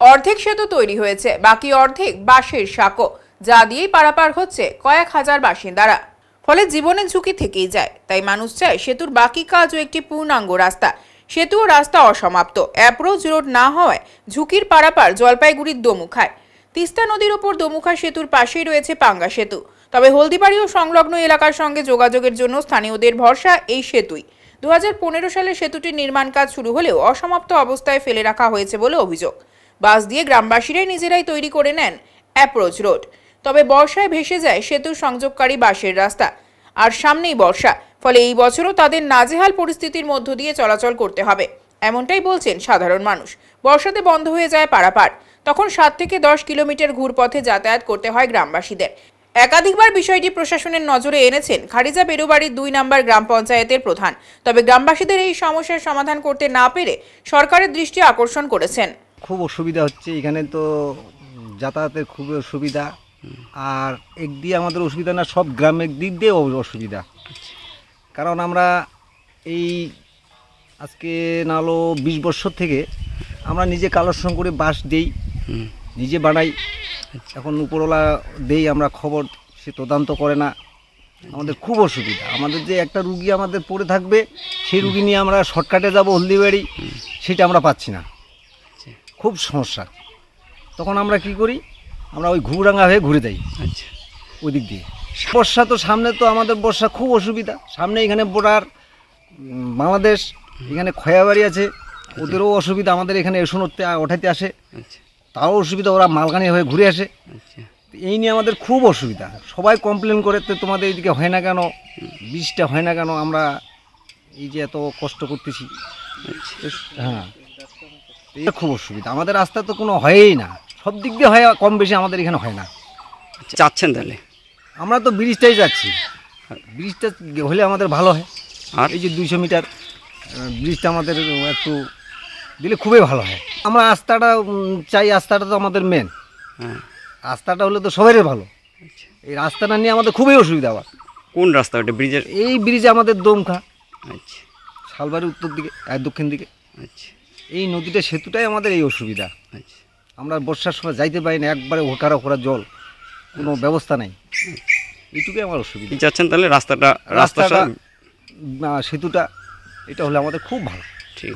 অর্ধেক সেতু তৈরি হয়েছে, বাকি অর্ধেক বাঁশের সাঁকো, যা দিয়েই পারাপার হচ্ছে কয়েক হাজার বাসিন্দারা। ফলে জীবনের ঝুঁকি থেকেই যায়। তাই মানুষ চায় সেতুর বাকি কাজ ও একটি পূর্ণাঙ্গ রাস্তা। সেতু ও রাস্তা অসমাপ্ত, অ্যাপ্রোচ রোড না হওয়ায় ঝুঁকির পারাপার জলপাইগুড়ির দোমুখায়। তিস্তা নদীর ওপর দোমুখা সেতুর পাশেই রয়েছে পাঙ্গা সেতু। তবে হলদিবাড়ি ও সংলগ্ন এলাকার সঙ্গে যোগাযোগের জন্য স্থানীয়দের ভরসা এই সেতুই। 2015 সালে সেতুটির নির্মাণ কাজ শুরু হলেও অসমাপ্ত অবস্থায় ফেলে রাখা হয়েছে বলে অভিযোগ। বাস দিয়ে গ্রামবাসীরাই নিজেরাই তৈরি করে নেন অ্যাপ্রোচ রোড। তবে বর্ষায় ভেসে যায় সেতুর সংযোগকারী বাঁশের রাস্তা, আর সামনেই বর্ষা, ফলে এই বছরও তাদের নাজেহাল পরিস্থিতির মধ্য দিয়ে চলাচল করতে হবে, এমনটাই বলছেন সাধারণ মানুষ। বর্ষাতে বন্ধ হয়ে যায় পারাপার, তখন 7 থেকে 10 কিলোমিটার ঘুরপথে যাতায়াত করতে হয় গ্রামবাসীদের। একাধিকবার বিষয়টি প্রশাসনের নজরে এনেছেন খারিজা বেরুবাড়ির 2 নম্বর গ্রাম পঞ্চায়েতের প্রধান। তবে গ্রামবাসীদের এই সমস্যার সমাধান করতে না পেরে সরকারের দৃষ্টি আকর্ষণ করেছেন। খুব অসুবিধা হচ্ছে এখানে, তো যাতায়াতের খুব অসুবিধা, আর এক দিয়ে আমাদের অসুবিধা না, সব গ্রামের দিক দিয়ে অসুবিধা। কারণ আমরা এই আজকে নালো 20 বছর থেকে আমরা নিজে কালেকশন করে বাঁশ দেই, নিজে বানাই। এখন উপরওয়ালা দেই আমরা খবর, সে তদন্ত করে না। আমাদের খুব অসুবিধা। আমাদের যে একটা রুগী আমাদের পড়ে থাকবে, সেই রুগী নিয়ে আমরা শর্টকাটে যাব হলদিবাড়ি, সেটা আমরা পাচ্ছি না, খুব সমস্যা। তখন আমরা কি করি, আমরা ওই ঘুরাঙ্গা হয়ে ঘুরে যাই ওই দিক দিয়ে। বর্ষা তো সামনে, তো আমাদের বর্ষা খুব অসুবিধা। সামনে এখানে বর্ডার বাংলাদেশ, এখানে খয়াবাড়ি আছে, ওদেরও অসুবিধা। আমাদের এখানে এসন ওঠাইতে আসে, তাও অসুবিধা, ওরা মালগানি হয়ে ঘুরে আসে। এই নিয়ে আমাদের খুব অসুবিধা। সবাই কমপ্লেন করে, তো তোমাদের এইদিকে হয় না কেন, বৃষ্টিটা হয় না কেন, আমরা এই যে এত কষ্ট করতেছি। হ্যাঁ, এটা খুব অসুবিধা। আমাদের রাস্তা তো কোনো হয়ই না, সব দিক দিয়ে হয়, কম বেশি আমাদের এখানে হয় না। চাচ্ছেন তাহলে? আমরা তো ব্রিজটাই যাচ্ছি, ব্রিজটা হলে আমাদের ভালো হয়। আর এই যে 200 মিটার ব্রিজটা আমাদের একটু দিলে খুবই ভালো হয়। আমরা রাস্তাটা চাই, রাস্তাটা তো আমাদের মেন। রাস্তাটা হলে তো সবারই ভালো। এই রাস্তাটা নিয়ে আমাদের খুবই অসুবিধা। আবার কোন রাস্তা ওটা? ব্রিজের? এই ব্রিজে আমাদের দমখা, আচ্ছা, শালবাড়ির উত্তর দিকে আর দক্ষিণ দিকে। আচ্ছা, এই নদীটা সেতুটাই আমাদের এই অসুবিধা। আচ্ছা, আমরা বর্ষার সময় যাইতে পারি না, একবারে ওখারা জল, কোনো ব্যবস্থা নাই। এইটুকুই আমার অসুবিধা। কি চাচ্ছেন তাহলে রাস্তাটা সেতুটা এটা হলে আমাদের খুব ভালো। ঠিক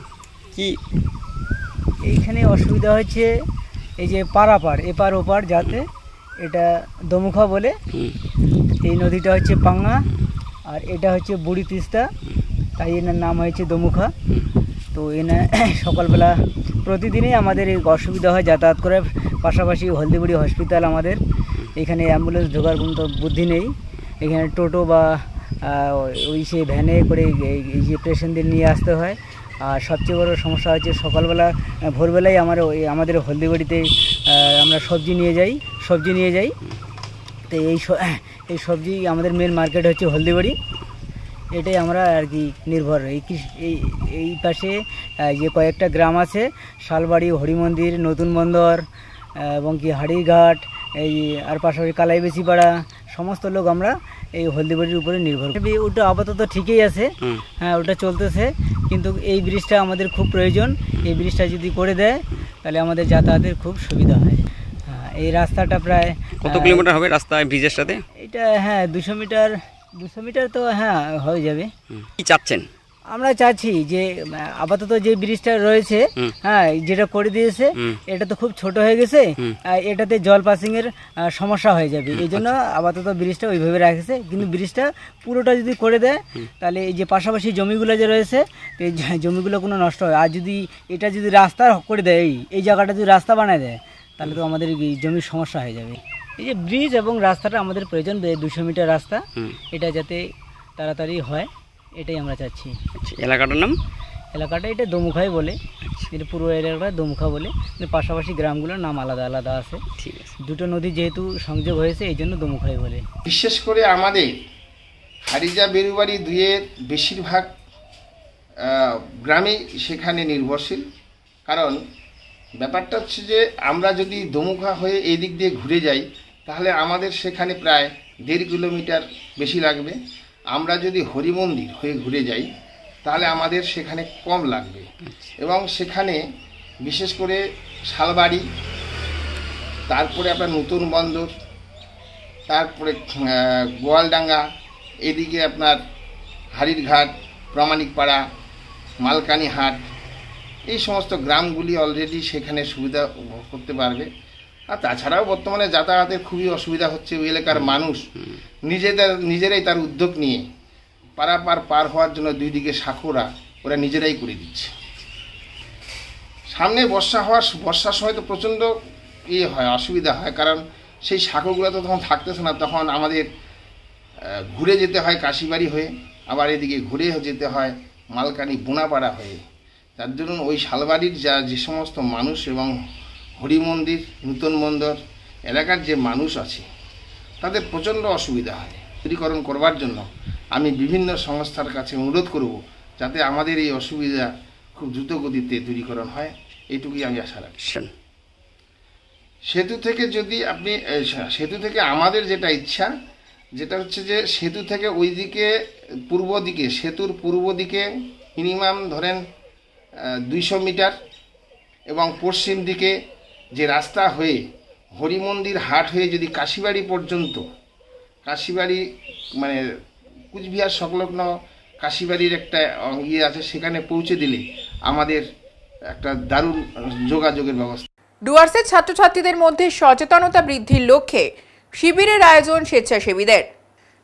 কি এইখানে অসুবিধা হচ্ছে এই যে পারাপার এপার ওপার যাতে, এটা দমুখা বলে, এই নদীটা হচ্ছে পাঙ্গা আর এটা হচ্ছে বুড়ি তিস্তা, তাই এনার নাম হয়েছে দমুখা। তো এনা সকালবেলা প্রতিদিনই আমাদের এই অসুবিধা হয় যাতায়াত করে। পাশাপাশি হলদিবাড়ি হসপিটাল, আমাদের এখানে অ্যাম্বুলেন্স ঢোকার কোনো তো বুদ্ধি নেই। এখানে টোটো বা ওই সে ভ্যানে করে এই যে পেশেন্টদের নিয়ে আসতে হয়। আর সবচেয়ে বড় সমস্যা হচ্ছে সকালবেলা ভোরবেলায় আমাদের হলদিবাড়িতে আমরা সবজি নিয়ে যাই। তো এই সবজি আমাদের মেন মার্কেট হচ্ছে হলদিবাড়ি, এটাই আমরা আর কি নির্ভর। এই পাশে যে কয়েকটা গ্রাম আছে, শালবাড়ি, হরিমন্দির, নতুন বন্দর এবং কি হাড়িঘাট, এই আর পাশাপাশি কালাইবেশিপাড়া, সমস্ত লোক আমরা এই হলদিবাড়ির উপরে নির্ভর করি। ওটা আপাতত ঠিকই আছে, হ্যাঁ ওটা চলতেছে, কিন্তু এই ব্রিজটা আমাদের খুব প্রয়োজন। এই ব্রিজটা যদি করে দেয় তাহলে আমাদের যাতায়াতের খুব সুবিধা হয়। এই রাস্তাটা প্রায় কত কিলোমিটার হবে রাস্তা ব্রিজের সাথে? এটা হ্যাঁ 200 মিটার তো হ্যাঁ হয়ে যাবে। কি চাচ্ছেন? আমরা চাচ্ছি যে আপাতত যে ব্রিজটা রয়েছে, হ্যাঁ যেটা করে দিয়েছে এটা তো খুব ছোট হয়ে গেছে, এটাতে জল পাসিং এর সমস্যা হয়ে যাবে। এই জন্য আপাতত ব্রিজটা ওইভাবে রাখছে, কিন্তু ব্রিজটা পুরোটা যদি করে দেয় তাহলে এই যে পাশাপাশি জমিগুলো যে রয়েছে এই জমিগুলো কোনো নষ্ট হয়। আর যদি এটা যদি রাস্তা করে দেয়, এই জায়গাটা যদি রাস্তা বানায় দেয় তাহলে তো আমাদের জমির সমস্যা হয়ে যাবে। এই যে ব্রিজ এবং রাস্তাটা আমাদের প্রয়োজন, 200 মিটার রাস্তা, এটা যাতে তাড়াতাড়ি হয় এটাই আমরা চাচ্ছি। এলাকাটার নাম? এলাকাটা এটা দমুখাই বলে, এটা পুরো এলাকাটা দমুখা বলে, কিন্তু পাশাপাশি গ্রামগুলোর নাম আলাদা আলাদা আছে। ঠিক আছে, দুটো নদী যেহেতু সংযোগ হয়েছে এই জন্য দমুখাই বলে। বিশেষ করে আমাদের হারিজা বেরুবাড়ি দুইয়ের বেশিরভাগ গ্রামে সেখানে নির্ভরশীল। কারণ ব্যাপারটা হচ্ছে যে আমরা যদি দমুখা হয়ে এই দিক দিয়ে ঘুরে যাই তাহলে আমাদের সেখানে প্রায় 1.5 কিলোমিটার বেশি লাগবে। আমরা যদি হরিমন্দির হয়ে ঘুরে যাই তাহলে আমাদের সেখানে কম লাগবে। এবং সেখানে বিশেষ করে শালবাড়ি, তারপরে আপনার নতুন বন্দর, তারপরে গোয়ালডাঙ্গা, এদিকে আপনার হাড়িরঘাট, প্রামাণিকপাড়া, মালকানিহাট, এই সমস্ত গ্রামগুলি অলরেডি সেখানে সুবিধা করতে পারবে। আর তাছাড়াও বর্তমানে যাতায়াতের খুবই অসুবিধা হচ্ছে। ওই এলাকার মানুষ নিজেরাই তার উদ্যোগ নিয়ে পার হওয়ার জন্য দুই দিকে সাঁকোরা ওরা নিজেরাই করে দিচ্ছে। সামনে বর্ষার সময় তো প্রচণ্ড হয়, অসুবিধা হয়, কারণ সেই সাঁকোগুলো তো তখন থাকতেছে না, তখন আমাদের ঘুরে যেতে হয় কাশিবাড়ি হয়ে, আবার এদিকে ঘুরে যেতে হয় মালকানি বোনাপাড়া হয়ে। তার জন্য ওই শালবাড়ির যে সমস্ত মানুষ এবং হরিমন্দির, নতুন বন্দর এলাকার যে মানুষ আছে তাদের প্রচণ্ড অসুবিধা হয়। দূরীকরণ করবার জন্য আমি বিভিন্ন সংস্থার কাছে অনুরোধ করব যাতে আমাদের এই অসুবিধা খুব দ্রুত গতিতে দূরীকরণ হয়, এইটুকুই আমি আশা রাখছি। সেতু থেকে আমাদের যেটা ইচ্ছা, যেটা হচ্ছে যে সেতু থেকে ওইদিকে সেতুর পূর্ব দিকে মিনিমাম ধরেন 200 মিটার, এবং পশ্চিম দিকে যে রাস্তা হয়ে হরিমন্দির হাট হয়ে যদি কাশিবাড়ি পর্যন্ত, কাশিবাড়ি মানে কুচবিহার সংলগ্ন কাশিবাড়ির একটা আছে, সেখানে পৌঁছে দিলে আমাদের একটা দারুণ যোগাযোগের ব্যবস্থা। ডুয়ার্সের ছাত্রছাত্রীদের মধ্যে সচেতনতা বৃদ্ধির লক্ষ্যে শিবিরের আয়োজন স্বেচ্ছাসেবীদের।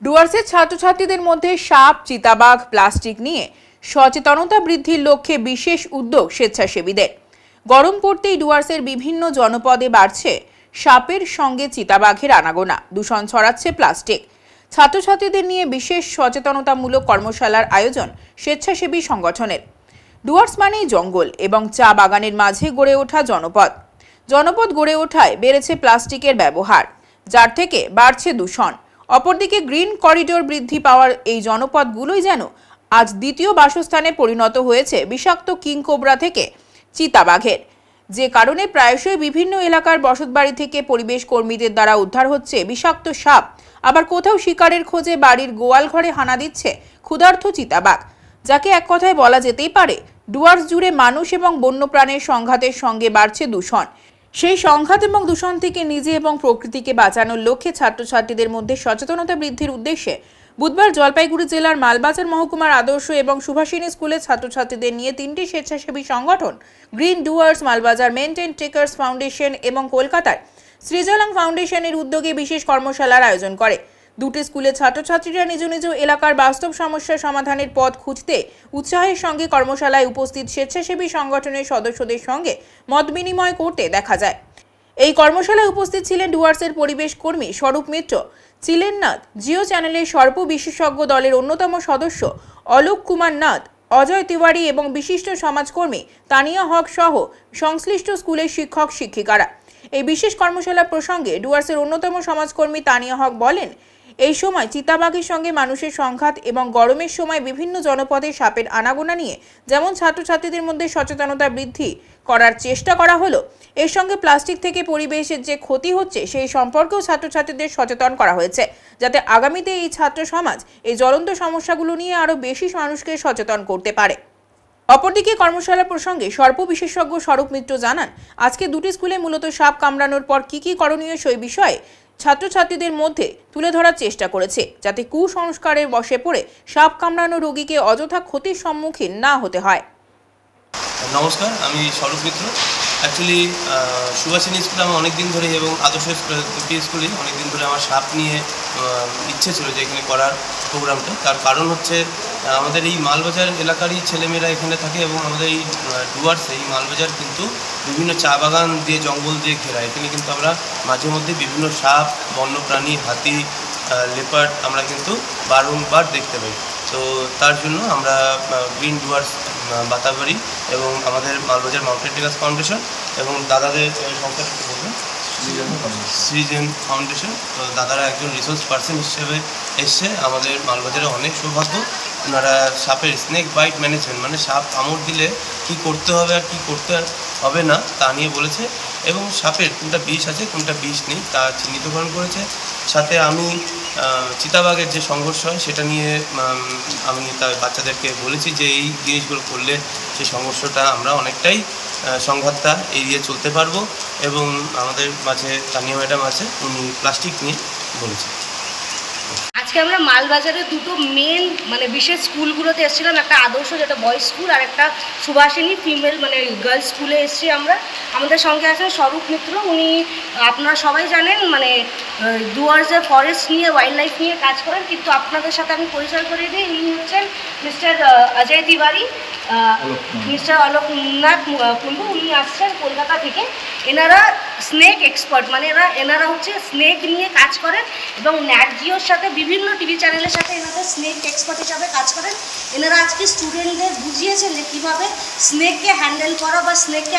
ডুয়ার্সের ছাত্রছাত্রীদের মধ্যে সাপ, চিতাবাঘ, প্লাস্টিক নিয়ে সচেতনতা বৃদ্ধির লক্ষ্যে বিশেষ উদ্যোগ স্বেচ্ছাসেবীদের। গরম পড়তেই ডুয়ার্সের বিভিন্ন জনপদে বাড়ছে সাপের সঙ্গে চিতাবাঘের আনাগোনা, দূষণ ছড়াচ্ছে প্লাস্টিক। ছাত্রছাত্রীদের নিয়ে বিশেষ সচেতনতামূলক কর্মশালার আয়োজন স্বেচ্ছাসেবী সংগঠনের। ডুয়ার্স মানেই জঙ্গল এবং চা বাগানের মাঝে গড়ে ওঠা জনপদ গড়ে ওঠায় বেড়েছে প্লাস্টিকের ব্যবহার, যার থেকে বাড়ছে দূষণ। অপরদিকে গ্রিন করিডোর বৃদ্ধি পাওয়ার এই জনপদগুলোই যেন আজ দ্বিতীয় বাসস্থানে পরিণত হয়েছে বিষাক্ত কিংকোবরা থেকে চিতাবাঘের, যে কারণে প্রায়শই বিভিন্ন এলাকার বসতবাড়ি থেকে পরিবেশ কর্মীদের দ্বারা উদ্ধার হচ্ছে বিষাক্ত সাপ। আবার কোথাও শিকারের খোঁজে বাড়ির গোয়াল ঘরে হানা দিচ্ছে ক্ষুধার্ত চিতাবাঘ, যাকে এক কথায় বলা যেতেই পারে ডুয়ার্স জুড়ে মানুষ এবং বন্যপ্রাণের সংঘাতের সঙ্গে বাড়ছে দূষণ। সেই সংঘাত এবং দূষণ থেকে নিজে এবং প্রকৃতিকে বাঁচানোর লক্ষ্যে ছাত্রছাত্রীদের মধ্যে সচেতনতা বৃদ্ধির উদ্দেশ্যে বুধবার জলপাইগুড়ি জেলার মালবাজার মহকুমার আদর্শ এবং সুভাষিনী স্কুলের ছাত্রছাত্রীদের নিয়ে 3টি স্বেচ্ছাসেবী সংগঠন green Dooars, Malbazar maintain takers foundation এবং কলকাতার সৃজলাং ফাউন্ডেশনের উদ্যোগে বিশেষ কর্মশালার আয়োজন করে। দুটি স্কুলের ছাত্রছাত্রীরা নিজ নিজ এলাকার বাস্তব সমস্যা সমাধানের পথ খুঁজতে উৎসাহের সঙ্গে কর্মশালায় উপস্থিত স্বেচ্ছাসেবী সংগঠনের সদস্যদের সঙ্গে মত বিনিময় করতে দেখা যায়। এই কর্মশালায় উপস্থিত ছিলেন ডুয়ার্সের পরিবেশ কর্মী স্বরূপ মিত্র, ছিলেন নাথ, জিও চ্যানেলের সর্প বিশেষজ্ঞ দলের অন্যতম সদস্য অলোক কুমার নাথ, অজয় তিওয়ারি এবং বিশিষ্ট সমাজকর্মী তানিয়া হক সহ সংশ্লিষ্ট স্কুলের শিক্ষক শিক্ষিকারা। এই বিশেষ কর্মশালা প্রসঙ্গে ডুয়ার্সের অন্যতম সমাজকর্মী তানিয়া হক বলেন, এই সময় চিতাবাঘের সঙ্গে মানুষের সংঘাত এবং গরমের সময় বিভিন্ন জনপদে সাপের আনাগোনা নিয়ে যেমন ছাত্রছাত্রীদের মধ্যে সচেতনতা বৃদ্ধি করার চেষ্টা করা হলো, এর সঙ্গে প্লাস্টিক থেকে পরিবেশের যে ক্ষতি হচ্ছে সেই সম্পর্কেও ছাত্রছাত্রীদের সচেতন করা হয়েছে, যাতে আগামীতে এই ছাত্র সমাজ এই জ্বলন্ত সমস্যাগুলো নিয়ে আরও বেশি মানুষকে সচেতন করতে পারে। অপরদিকে কর্মশালা প্রসঙ্গে সর্প বিশেষজ্ঞ স্বরূপ মিত্র জানান, আজকে দুটি স্কুলে মূলত সাপ কামড়ানোর পর কি করণীয় সেই বিষয়ে ছাত্রছাত্রীদের মধ্যে তুলে ধরার চেষ্টা করেছে, যাতে কুসংস্কারের বশে পড়ে সাপ কামড়ানো রোগীকে অযথা ক্ষতির সম্মুখীন না হতে হয়। নমস্কার, আমি স্বরূপ মিত্র। অ্যাকচুয়ালি সুভাষিনী স্কুলে আমার অনেক দিন ধরে এবং আদর্শ দুটি স্কুলে অনেক দিন ধরে আমার সাপ নিয়ে ইচ্ছে ছিল যে এখানে করার প্রোগ্রামটা। তার কারণ হচ্ছে আমাদের এই মালবাজার এলাকারই ছেলেমেয়েরা এখানে থাকে এবং আমাদের এই ডুয়ার্সে এই মালবাজার কিন্তু বিভিন্ন চা বাগান দিয়ে জঙ্গল দিয়ে ঘেরা। এখানে কিন্তু আমরা মাঝে মধ্যে বিভিন্ন সাপ, বন্যপ্রাণী, হাতি, লেপার্ড আমরা কিন্তু বারংবার দেখতে পাই। তো তার জন্য আমরা গ্রিন ডুয়ার্স বাতাবাড়ি এবং আমাদের মালবাজার মাউন্টেন টেকার্স ফাউন্ডেশন এবং দাদাদের সংস্থাটা বলবেন সৃজন ফাউন্ডেশন, তো দাদারা একজন রিসোর্স পার্সন হিসেবে এসছে। আমাদের মালবাজারে অনেক সৌভাগ্য, ওনারা সাপের স্নেক বাইট ম্যানেজমেন্ট মানে সাপ কামড় দিলে কি করতে হবে আর কি করতে হবে না তা নিয়ে বলেছে এবং সাপের কোনটা বিষ আছে কোনটা বিষ নেই তা চিহ্নিতকরণ করেছে। সাথে আমি চিতাবাঘের যে সংঘর্ষ হয় সেটা নিয়ে আমি তার বাচ্চাদেরকে বলেছি যে এই জিনিসগুলো করলে সেই সংঘর্ষটা আমরা অনেকটাই সংঘাতটা এড়িয়ে চলতে পারবো। এবং আমাদের মাঝে তানিয়া ম্যাডাম আছে, উনি প্লাস্টিক নিয়ে বলেছেন। আজকে আমরা মালবাজারের দুটো মেন মানে বিশেষ স্কুলগুলোতে এসেছিলাম, একটা আদর্শ যেটা বয়েজ স্কুল আর একটা সুভাষিনী ফিমেল মানে গার্লস স্কুলে এসেছি আমরা। আমাদের সঙ্গে আছেন স্বরূপ মিত্র, উনি আপনারা সবাই জানেন মানে ডুয়ার্সের ফরেস্ট নিয়ে ওয়াইল্ড লাইফ নিয়ে কাজ করেন, কিন্তু আপনাদের সাথে আমি পরিচয় করে দিই, ইনি হচ্ছেন মিস্টার অজয় তিওয়ারি, মিস্টার অলোক নাথ কুন্ডু, উনি আসছেন কলকাতা থেকে। এনারা স্নেক এক্সপার্ট মানে এনারা হচ্ছে স্নেক নিয়ে কাজ করেন এবং ন্যাট জিওর সাথে বিভিন্ন টিভি চ্যানেলের সাথে এনাদের স্নেক এক্সপার্ট হিসাবে কাজ করেন। এনারা আজকে স্টুডেন্টদের বুঝিয়েছেন যে কীভাবে স্নেককে হ্যান্ডেল করা বা স্নেককে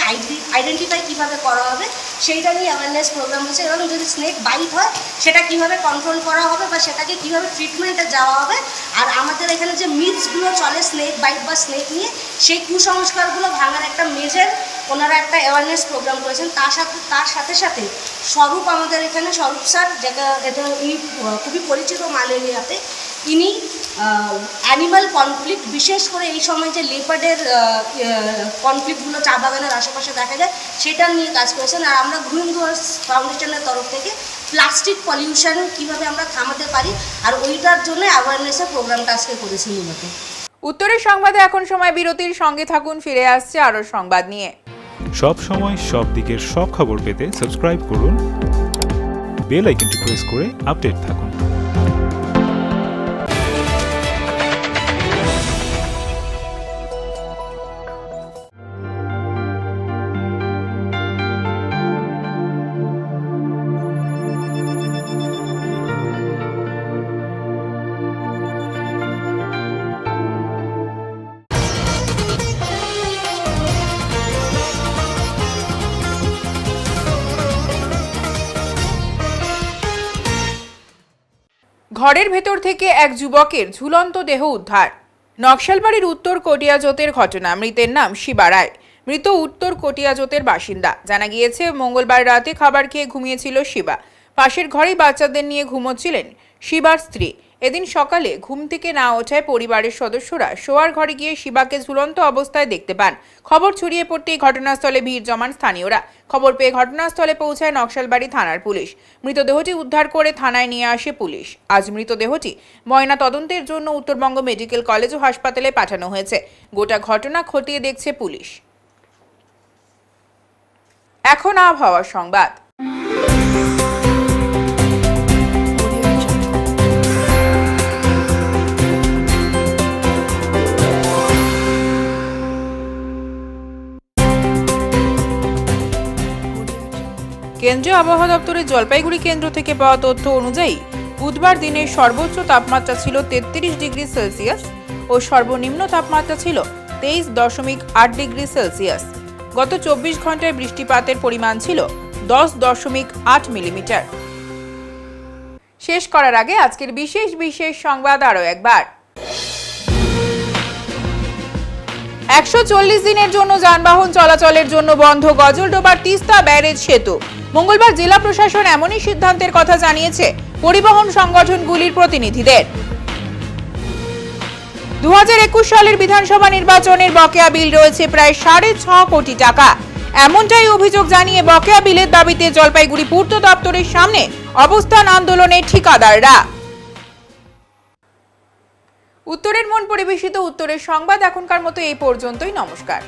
আইডেন্টিফাই কীভাবে করা হবে সেইটা নিয়ে অ্যাওয়ারনেস প্রোগ্রাম হচ্ছে, এবং যদি স্নেক বাইট হয় সেটা কীভাবে কন্ট্রোল করা হবে বা সেটাকে কীভাবে ট্রিটমেন্টে যাওয়া হবে। আর আমাদের এখানে যে মিথসগুলো চলে স্নেক বাইট বা স্নেক নিয়ে সেই কুসংস্কারগুলো ভাঙার একটা মেজর ওনারা একটা অ্যাওয়ারনেস প্রোগ্রাম করেছেন। তার সাথে সাথে স্বরূপ আমাদের এখানে স্বরূপ স্যার, যেটা উনি খুবই পরিচিত মাল এরিয়াতে, ইনি অ্যানিম্যাল কনফ্লিক্ট বিশেষ করে এই সময় যে লেপার্ডের কনফ্লিক্টগুলো চা বাগানের আশেপাশে দেখা যায় সেটা নিয়ে কাজ করেছেন। আর আমরা গ্রিন ডুয়ার্স ফাউন্ডেশনের তরফ থেকে প্লাস্টিক পলিউশন কীভাবে আমরা থামাতে পারি আর ওইটার জন্য অ্যাওয়ারনেসের প্রোগ্রামটা আজকে করেছি মূলত। উত্তরের সংবাদে এখন সময় বিরতির, সঙ্গে থাকুন, ফিরে আসছে আরও সংবাদ নিয়ে। সব সময় সব দিকের সব খবর পেতে সাবস্ক্রাইব করুন, বেল আইকনটি প্রেস করে আপডেট থাকুন। ঘরের ভেতর থেকে এক যুবকের ঝুলন্ত দেহ উদ্ধার। নকশালবাড়ির উত্তর কটিয়াজোতের ঘটনা। মৃতের নাম শিবা রায়। মৃত উত্তর কটিয়াজোতের বাসিন্দা। জানা গিয়েছে মঙ্গলবার রাতে খাবার খেয়ে ঘুমিয়েছিল শিবা। পাশের ঘরেই বাচ্চাদের নিয়ে ঘুমোচ্ছিলেন শিবার স্ত্রী। এদিন সকালে ঘুম থেকে না ওঠায় পরিবারের সদস্যরা শোয়ার ঘরে গিয়ে শিবাকে ঝুলন্ত অবস্থায় দেখতে পান। খবর ছড়িয়ে পড়তেই ঘটনাস্থলে ভিড় জমান স্থানীয়রা। খবর পেয়ে ঘটনাস্থলে পৌঁছায় নকশালবাড়ি থানার পুলিশ। মৃতদেহটি উদ্ধার করে থানায় নিয়ে আসে পুলিশ। আজ মৃতদেহটি ময়না তদন্তের জন্য উত্তরবঙ্গ মেডিকেল কলেজ ও হাসপাতালে পাঠানো হয়েছে। গোটা ঘটনা খতিয়ে দেখছে পুলিশ। এখন আবহাওয়ার সংবাদ। কেন্দ্রীয় আবহাওয়া দপ্তরের জলপাইগুড়ি কেন্দ্র থেকে পাওয়া তথ্য অনুযায়ী বুধবার দিনের সর্বোচ্চ তাপমাত্রা ছিল 33 ডিগ্রি সেলসিয়াস ও সর্বনিম্ন তাপমাত্রা ছিল 23.8 ডিগ্রি সেলসিয়াস। গত 24 ঘন্টায় বৃষ্টিপাতের পরিমাণ ছিল 10.8 মিলিমিটার। শেষ করার আগে আজকের বিশেষ সংবাদ আরও একবার। 140 দিনের জন্য যানবাহন চলাচলের জন্য বন্ধ গজলডোবার তিস্তা ব্যারেজ সেতু। মঙ্গলবার জেলা প্রশাসন এমনই সিদ্ধান্তের কথা জানিয়েছে পরিবহন সংগঠনগুলির প্রতিনিধিদের। 2021 সালের বিধানসভা নির্বাচনের বকেয়া বিল রয়েছে প্রায় 6.5 কোটি টাকা। এমনটাই অভিযোগ জানিয়ে বকেয়া বিলের দাবিতে জলপাইগুড়ি পূর্ত দপ্তরের সামনে অবস্থান আন্দোলনের ঠিকাদাররা। উত্তরের মন পরিবেশিত উত্তরের সংবাদ এখনকার মতো এই পর্যন্তই। নমস্কার।